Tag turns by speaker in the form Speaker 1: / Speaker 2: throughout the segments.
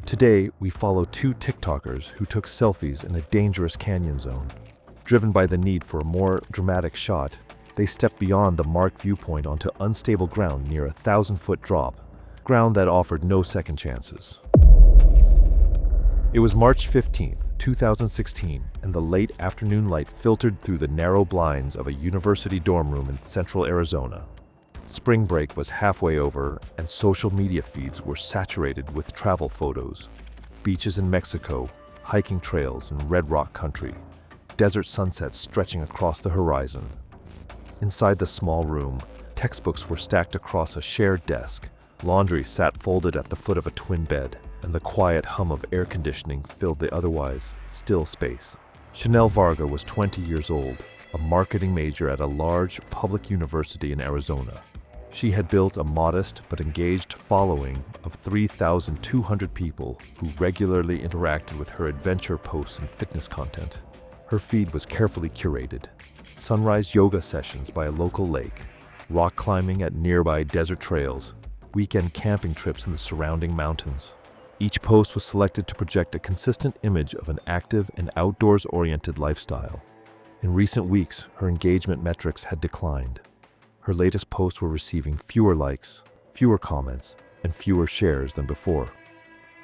Speaker 1: Today, we follow two TikTokers who took selfies in a dangerous canyon zone. Driven by the need for a more dramatic shot, they stepped beyond the marked viewpoint onto unstable ground near a 1,000-foot drop, ground that offered no second chances. It was March 15, 2016, and the late afternoon light filtered through the narrow blinds of a university dorm room in central Arizona. Spring break was halfway over, and social media feeds were saturated with travel photos. Beaches in Mexico, hiking trails in red rock country, desert sunsets stretching across the horizon. Inside the small room, textbooks were stacked across a shared desk, laundry sat folded at the foot of a twin bed, and the quiet hum of air conditioning filled the otherwise still space. Chanel Varga was 20 years old, a marketing major at a large public university in Arizona. She had built a modest but engaged following of 3,200 people who regularly interacted with her adventure posts and fitness content. Her feed was carefully curated. Sunrise yoga sessions by a local lake, rock climbing at nearby desert trails, weekend camping trips in the surrounding mountains. Each post was selected to project a consistent image of an active and outdoors-oriented lifestyle. In recent weeks, her engagement metrics had declined. Her latest posts were receiving fewer likes, fewer comments, and fewer shares than before.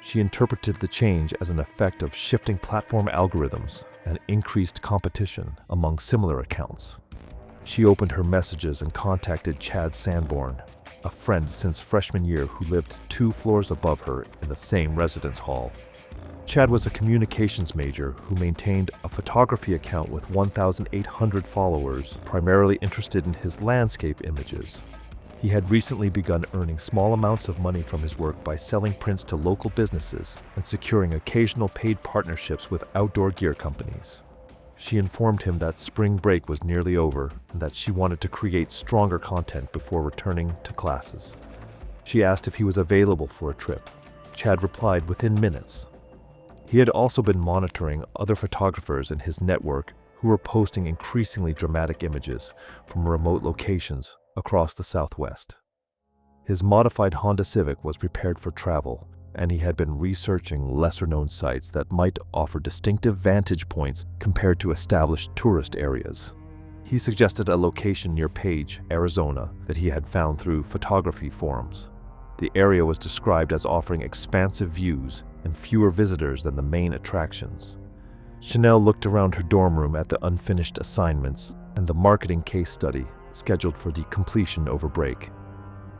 Speaker 1: She interpreted the change as an effect of shifting platform algorithms and increased competition among similar accounts. She opened her messages and contacted Chad Sanborn, a friend since freshman year who lived 2 floors above her in the same residence hall. Chad was a communications major who maintained a photography account with 1,800 followers, primarily interested in his landscape images. He had recently begun earning small amounts of money from his work by selling prints to local businesses and securing occasional paid partnerships with outdoor gear companies. She informed him that spring break was nearly over and that she wanted to create stronger content before returning to classes. She asked if he was available for a trip. Chad replied within minutes. He had also been monitoring other photographers in his network who were posting increasingly dramatic images from remote locations across the Southwest. His modified Honda Civic was prepared for travel, and he had been researching lesser-known sites that might offer distinctive vantage points compared to established tourist areas. He suggested a location near Page, Arizona, that he had found through photography forums. The area was described as offering expansive views and fewer visitors than the main attractions. Chanel looked around her dorm room at the unfinished assignments and the marketing case study scheduled for the completion over break.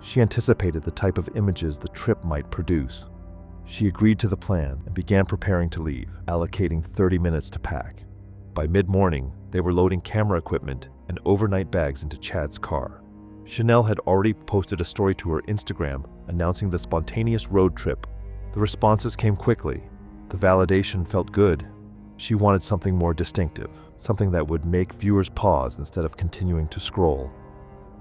Speaker 1: She anticipated the type of images the trip might produce. She agreed to the plan and began preparing to leave, allocating 30 minutes to pack. By mid-morning, they were loading camera equipment and overnight bags into Chad's car. Chanel had already posted a story to her Instagram announcing the spontaneous road trip. The responses came quickly. The validation felt good. She wanted something more distinctive, something that would make viewers pause instead of continuing to scroll.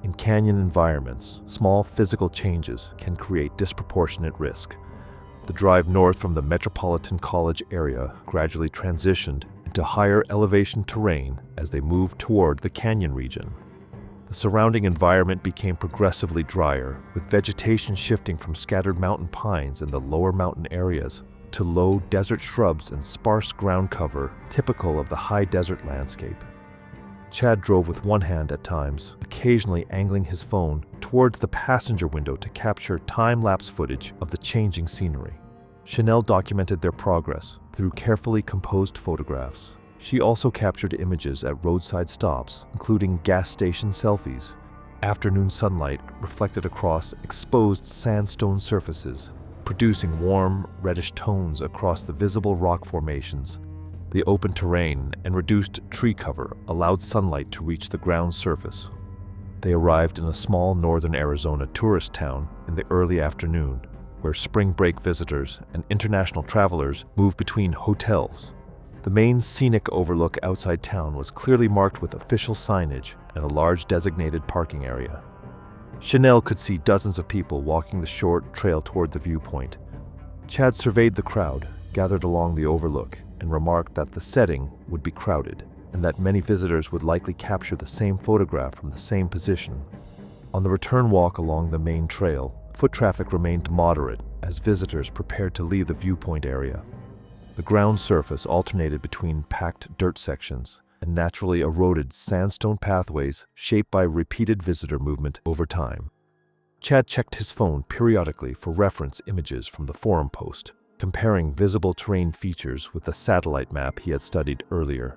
Speaker 1: In canyon environments, small physical changes can create disproportionate risk. The drive north from the Metropolitan College area gradually transitioned into higher elevation terrain as they moved toward the canyon region. The surrounding environment became progressively drier, with vegetation shifting from scattered mountain pines in the lower mountain areas to low desert shrubs and sparse ground cover typical of the high desert landscape. Chad drove with one hand at times, occasionally angling his phone toward the passenger window to capture time-lapse footage of the changing scenery. Chanel documented their progress through carefully composed photographs. She also captured images at roadside stops, including gas station selfies. Afternoon sunlight reflected across exposed sandstone surfaces, producing warm, reddish tones across the visible rock formations. The open terrain and reduced tree cover allowed sunlight to reach the ground surface. They arrived in a small northern Arizona tourist town in the early afternoon, where spring break visitors and international travelers moved between hotels. The main scenic overlook outside town was clearly marked with official signage and a large designated parking area. Chanel could see dozens of people walking the short trail toward the viewpoint. Chad surveyed the crowd gathered along the overlook and remarked that the setting would be crowded and that many visitors would likely capture the same photograph from the same position. On the return walk along the main trail, foot traffic remained moderate as visitors prepared to leave the viewpoint area. The ground surface alternated between packed dirt sections and naturally eroded sandstone pathways shaped by repeated visitor movement over time. Chad checked his phone periodically for reference images from the forum post, comparing visible terrain features with the satellite map he had studied earlier.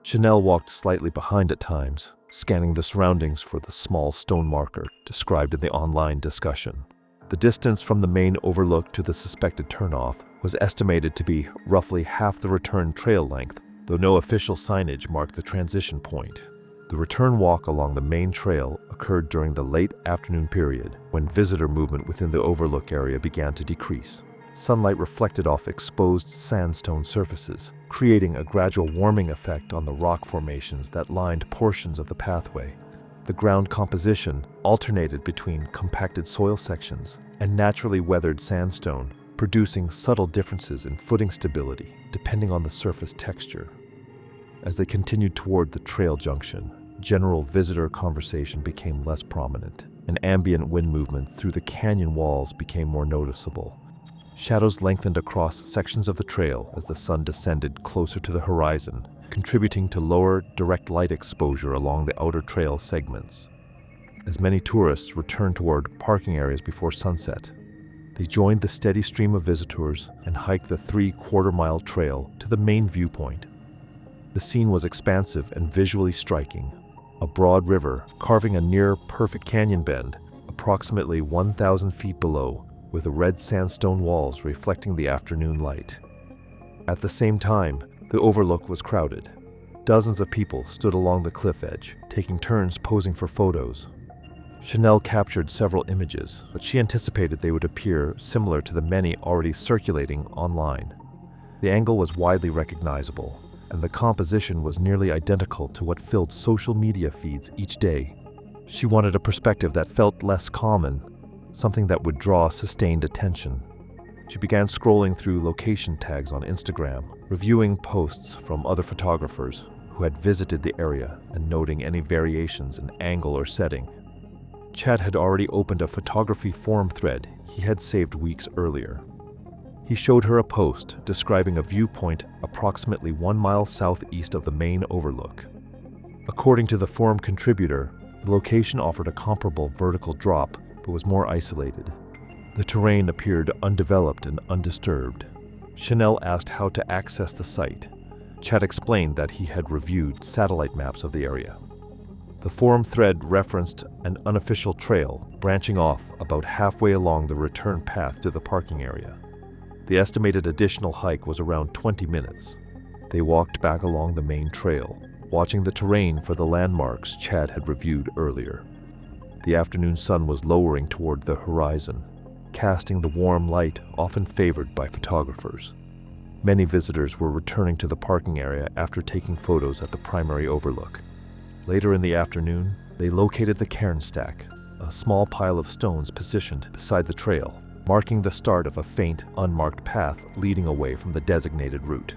Speaker 1: Chanel walked slightly behind at times, scanning the surroundings for the small stone marker described in the online discussion. The distance from the main overlook to the suspected turnoff was estimated to be roughly half the return trail length, though no official signage marked the transition point. The return walk along the main trail occurred during the late afternoon period, when visitor movement within the overlook area began to decrease. Sunlight reflected off exposed sandstone surfaces, creating a gradual warming effect on the rock formations that lined portions of the pathway. The ground composition alternated between compacted soil sections and naturally weathered sandstone, producing subtle differences in footing stability depending on the surface texture. As they continued toward the trail junction, general visitor conversation became less prominent, and ambient wind movement through the canyon walls became more noticeable. Shadows lengthened across sections of the trail as the sun descended closer to the horizon, contributing to lower direct light exposure along the outer trail segments. As many tourists returned toward parking areas before sunset, they joined the steady stream of visitors and hiked the 3/4-mile trail to the main viewpoint. The scene was expansive and visually striking. A broad river carving a near-perfect canyon bend, approximately 1,000 feet below, with the red sandstone walls reflecting the afternoon light. At the same time, the overlook was crowded. Dozens of people stood along the cliff edge, taking turns posing for photos. Chanel captured several images, but she anticipated they would appear similar to the many already circulating online. The angle was widely recognizable, and the composition was nearly identical to what filled social media feeds each day. She wanted a perspective that felt less common, something that would draw sustained attention. She began scrolling through location tags on Instagram, reviewing posts from other photographers who had visited the area and noting any variations in angle or setting. Chad had already opened a photography forum thread he had saved weeks earlier. He showed her a post describing a viewpoint approximately 1 mile southeast of the main overlook. According to the forum contributor, the location offered a comparable vertical drop but was more isolated. The terrain appeared undeveloped and undisturbed. Chanel asked how to access the site. Chad explained that he had reviewed satellite maps of the area. The forum thread referenced an unofficial trail branching off about halfway along the return path to the parking area. The estimated additional hike was around 20 minutes. They walked back along the main trail, watching the terrain for the landmarks Chad had reviewed earlier. The afternoon sun was lowering toward the horizon, casting the warm light often favored by photographers. Many visitors were returning to the parking area after taking photos at the primary overlook. Later in the afternoon, they located the cairn stack, a small pile of stones positioned beside the trail, marking the start of a faint, unmarked path leading away from the designated route.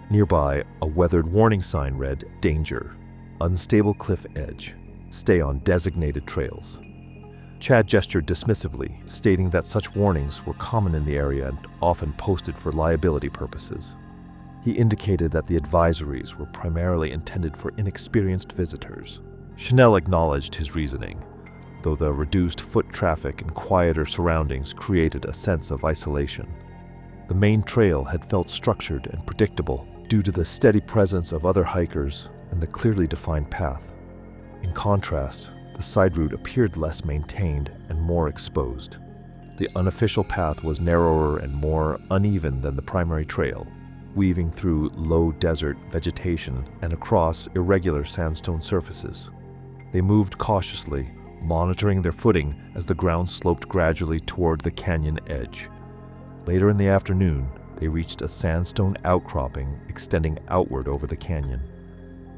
Speaker 1: Nearby, a weathered warning sign read, "Danger, unstable cliff edge, stay on designated trails." Chad gestured dismissively, stating that such warnings were common in the area and often posted for liability purposes. He indicated that the advisories were primarily intended for inexperienced visitors. Chanel acknowledged his reasoning, though the reduced foot traffic and quieter surroundings created a sense of isolation. The main trail had felt structured and predictable due to the steady presence of other hikers and the clearly defined path. In contrast, the side route appeared less maintained and more exposed. The unofficial path was narrower and more uneven than the primary trail, weaving through low desert vegetation and across irregular sandstone surfaces. They moved cautiously, monitoring their footing as the ground sloped gradually toward the canyon edge. Later in the afternoon, they reached a sandstone outcropping extending outward over the canyon.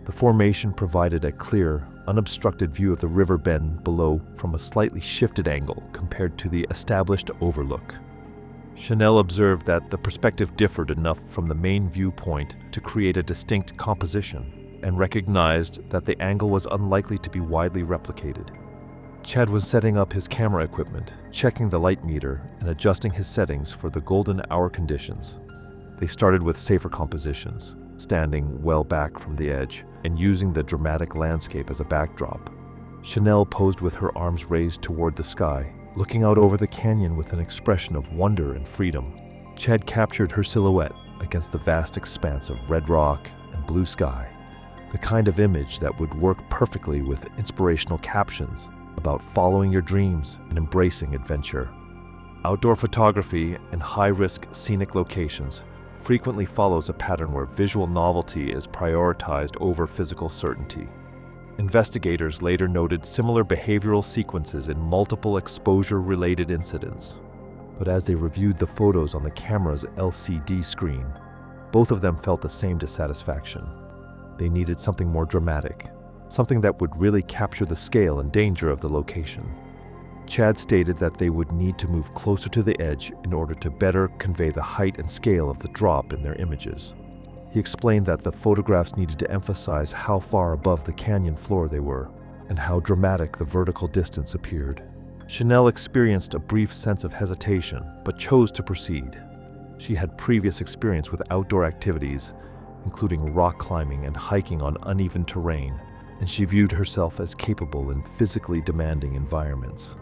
Speaker 1: The formation provided a clear, unobstructed view of the river bend below from a slightly shifted angle compared to the established overlook. Chanel observed that the perspective differed enough from the main viewpoint to create a distinct composition, and recognized that the angle was unlikely to be widely replicated. Chad was setting up his camera equipment, checking the light meter, and adjusting his settings for the golden hour conditions. They started with safer compositions, standing well back from the edge and using the dramatic landscape as a backdrop. Chanel posed with her arms raised toward the sky, looking out over the canyon with an expression of wonder and freedom. Chad captured her silhouette against the vast expanse of red rock and blue sky, the kind of image that would work perfectly with inspirational captions about following your dreams and embracing adventure. Outdoor photography in high-risk scenic locations frequently follows a pattern where visual novelty is prioritized over physical certainty. Investigators later noted similar behavioral sequences in multiple exposure-related incidents. But as they reviewed the photos on the camera's LCD screen, both of them felt the same dissatisfaction. They needed something more dramatic, something that would really capture the scale and danger of the location. Chad stated that they would need to move closer to the edge in order to better convey the height and scale of the drop in their images. He explained that the photographs needed to emphasize how far above the canyon floor they were, and how dramatic the vertical distance appeared. Chanel experienced a brief sense of hesitation, but chose to proceed. She had previous experience with outdoor activities, including rock climbing and hiking on uneven terrain, and she viewed herself as capable in physically demanding environments.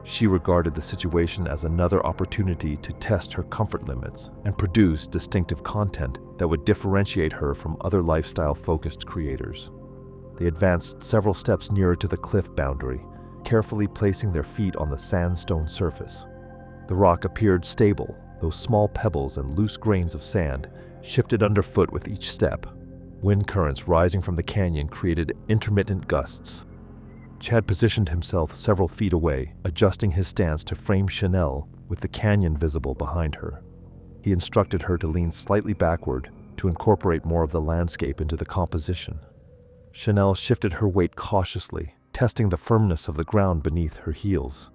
Speaker 1: She regarded the situation as another opportunity to test her comfort limits and produce distinctive content that would differentiate her from other lifestyle-focused creators. They advanced several steps nearer to the cliff boundary, carefully placing their feet on the sandstone surface. The rock appeared stable, though small pebbles and loose grains of sand shifted underfoot with each step. Wind currents rising from the canyon created intermittent gusts. Chad positioned himself several feet away, adjusting his stance to frame Chanel with the canyon visible behind her. He instructed her to lean slightly backward to incorporate more of the landscape into the composition. Chanel shifted her weight cautiously, testing the firmness of the ground beneath her heels.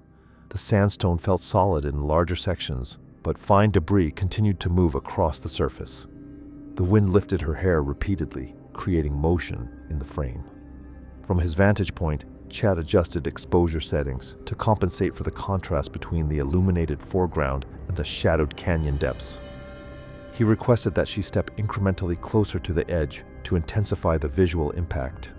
Speaker 1: The sandstone felt solid in larger sections, but fine debris continued to move across the surface. The wind lifted her hair repeatedly, creating motion in the frame. From his vantage point, Chad adjusted exposure settings to compensate for the contrast between the illuminated foreground and the shadowed canyon depths. He requested that she step incrementally closer to the edge to intensify the visual impact.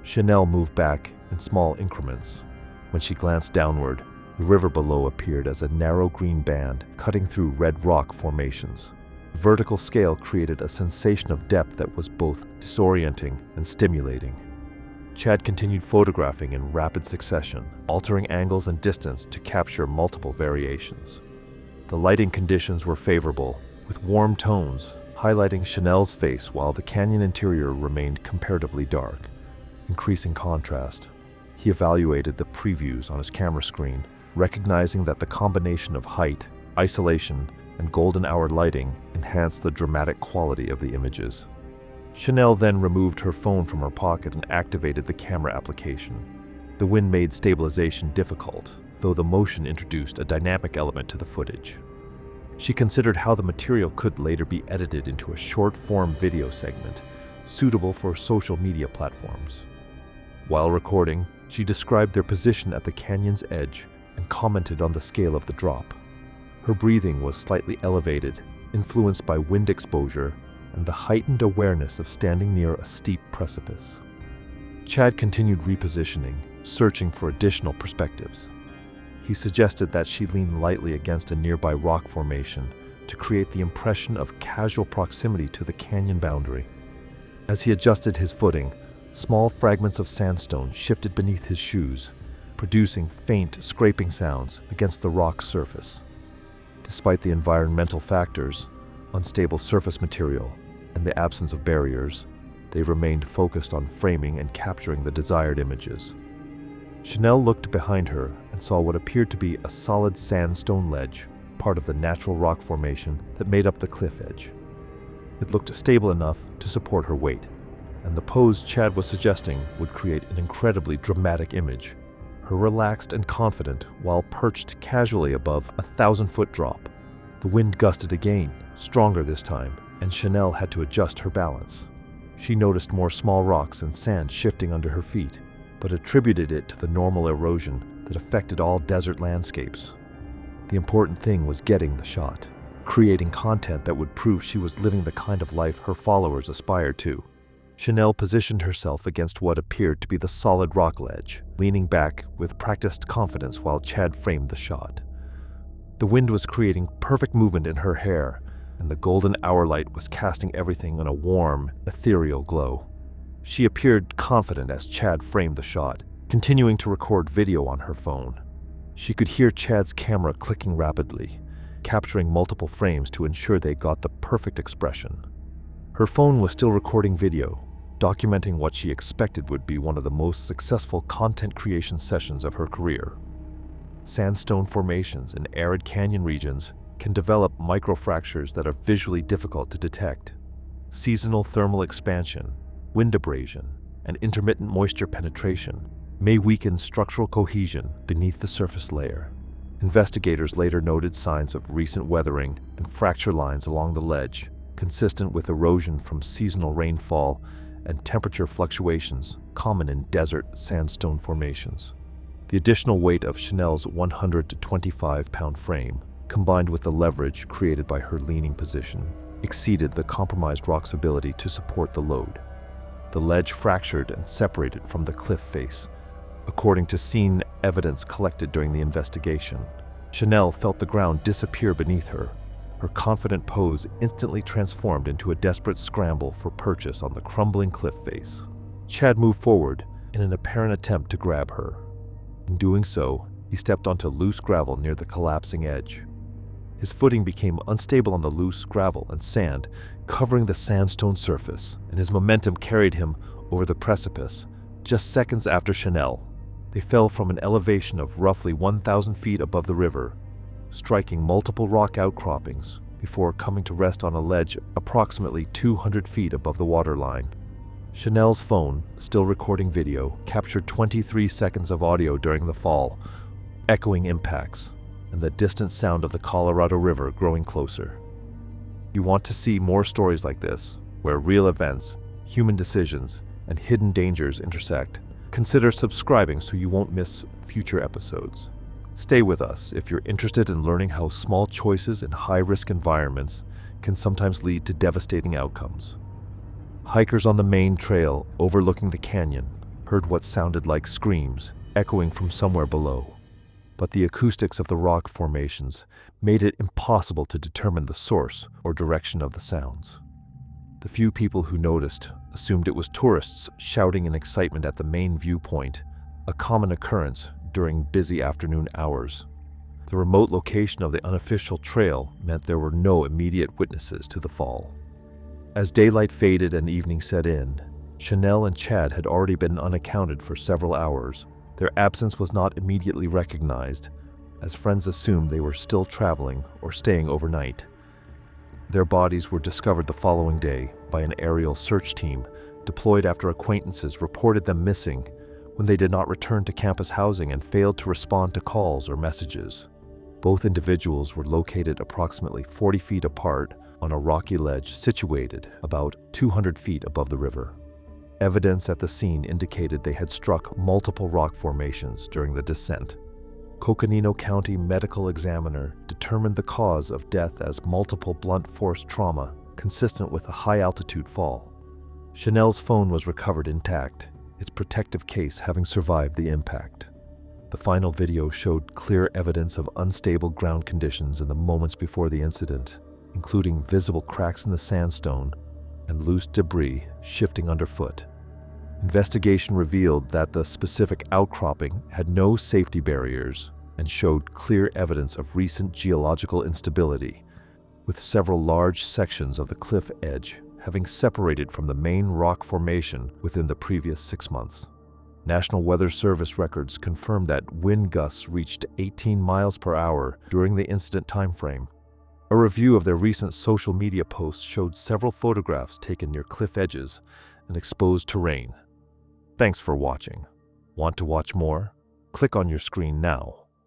Speaker 1: Chanel moved back in small increments. When she glanced downward, the river below appeared as a narrow green band cutting through red rock formations. The vertical scale created a sensation of depth that was both disorienting and stimulating. Chad continued photographing in rapid succession, altering angles and distance to capture multiple variations. The lighting conditions were favorable, with warm tones highlighting Chanel's face while the canyon interior remained comparatively dark, increasing contrast. He evaluated the previews on his camera screen, recognizing that the combination of height, isolation, and golden hour lighting enhanced the dramatic quality of the images. Chanel then removed her phone from her pocket and activated the camera application. The wind made stabilization difficult, though the motion introduced a dynamic element to the footage. She considered how the material could later be edited into a short-form video segment, suitable for social media platforms. While recording, she described their position at the canyon's edge and commented on the scale of the drop. Her breathing was slightly elevated, influenced by wind exposure and the heightened awareness of standing near a steep precipice. Chad continued repositioning, searching for additional perspectives. He suggested that she lean lightly against a nearby rock formation to create the impression of casual proximity to the canyon boundary. As he adjusted his footing, small fragments of sandstone shifted beneath his shoes, producing faint scraping sounds against the rock surface. Despite the environmental factors, unstable surface material, and the absence of barriers, they remained focused on framing and capturing the desired images. Chanel looked behind her and saw what appeared to be a solid sandstone ledge, part of the natural rock formation that made up the cliff edge. It looked stable enough to support her weight, and the pose Chad was suggesting would create an incredibly dramatic image. Her relaxed and confident while perched casually above a 1,000-foot drop. The wind gusted again, stronger this time, and Chanel had to adjust her balance. She noticed more small rocks and sand shifting under her feet, but attributed it to the normal erosion that affected all desert landscapes. The important thing was getting the shot, creating content that would prove she was living the kind of life her followers aspired to. Chanel positioned herself against what appeared to be the solid rock ledge, leaning back with practiced confidence while Chad framed the shot. The wind was creating perfect movement in her hair, and the golden hour light was casting everything in a warm, ethereal glow. She appeared confident as Chad framed the shot, continuing to record video on her phone. She could hear Chad's camera clicking rapidly, capturing multiple frames to ensure they got the perfect expression. Her phone was still recording video, documenting what she expected would be one of the most successful content creation sessions of her career. Sandstone formations in arid canyon regions can develop microfractures that are visually difficult to detect. Seasonal thermal expansion, wind abrasion, and intermittent moisture penetration may weaken structural cohesion beneath the surface layer. Investigators later noted signs of recent weathering and fracture lines along the ledge, consistent with erosion from seasonal rainfall and temperature fluctuations common in desert sandstone formations. The additional weight of Chanel's 125-pound frame, combined with the leverage created by her leaning position, exceeded the compromised rock's ability to support the load. The ledge fractured and separated from the cliff face, according to scene evidence collected during the investigation. Chanel felt the ground disappear beneath her. Her confident pose instantly transformed into a desperate scramble for purchase on the crumbling cliff face. Chad moved forward in an apparent attempt to grab her. In doing so, he stepped onto loose gravel near the collapsing edge. His footing became unstable on the loose gravel and sand, covering the sandstone surface, and his momentum carried him over the precipice. Just seconds after Chanel, they fell from an elevation of roughly 1,000 feet above the river, striking multiple rock outcroppings before coming to rest on a ledge approximately 200 feet above the waterline. Chanel's phone, still recording video, captured 23 seconds of audio during the fall, echoing impacts and the distant sound of the Colorado River growing closer. You want to see more stories like this, where real events, human decisions, and hidden dangers intersect? Consider subscribing so you won't miss future episodes. Stay with us if you're interested in learning how small choices in high-risk environments can sometimes lead to devastating outcomes. Hikers on the main trail overlooking the canyon heard what sounded like screams echoing from somewhere below, but the acoustics of the rock formations made it impossible to determine the source or direction of the sounds. The few people who noticed assumed it was tourists shouting in excitement at the main viewpoint, a common occurrence during busy afternoon hours. The remote location of the unofficial trail meant there were no immediate witnesses to the fall. As daylight faded and evening set in, Chanel and Chad had already been unaccounted for several hours. Their absence was not immediately recognized, as friends assumed they were still traveling or staying overnight. Their bodies were discovered the following day by an aerial search team deployed after acquaintances reported them missing when they did not return to campus housing and failed to respond to calls or messages. Both individuals were located approximately 40 feet apart on a rocky ledge situated about 200 feet above the river. Evidence at the scene indicated they had struck multiple rock formations during the descent. Coconino County medical examiner determined the cause of death as multiple blunt force trauma consistent with a high-altitude fall. Chanel's phone was recovered intact, its protective case having survived the impact. The final video showed clear evidence of unstable ground conditions in the moments before the incident, including visible cracks in the sandstone and loose debris shifting underfoot. Investigation revealed that the specific outcropping had no safety barriers and showed clear evidence of recent geological instability, with several large sections of the cliff edge having separated from the main rock formation within the previous 6 months. National Weather Service records confirmed that wind gusts reached 18 miles per hour during the incident timeframe. A review of their recent social media posts showed several photographs taken near cliff edges and exposed terrain. Thanks for watching. Want to watch more? Click on your screen now.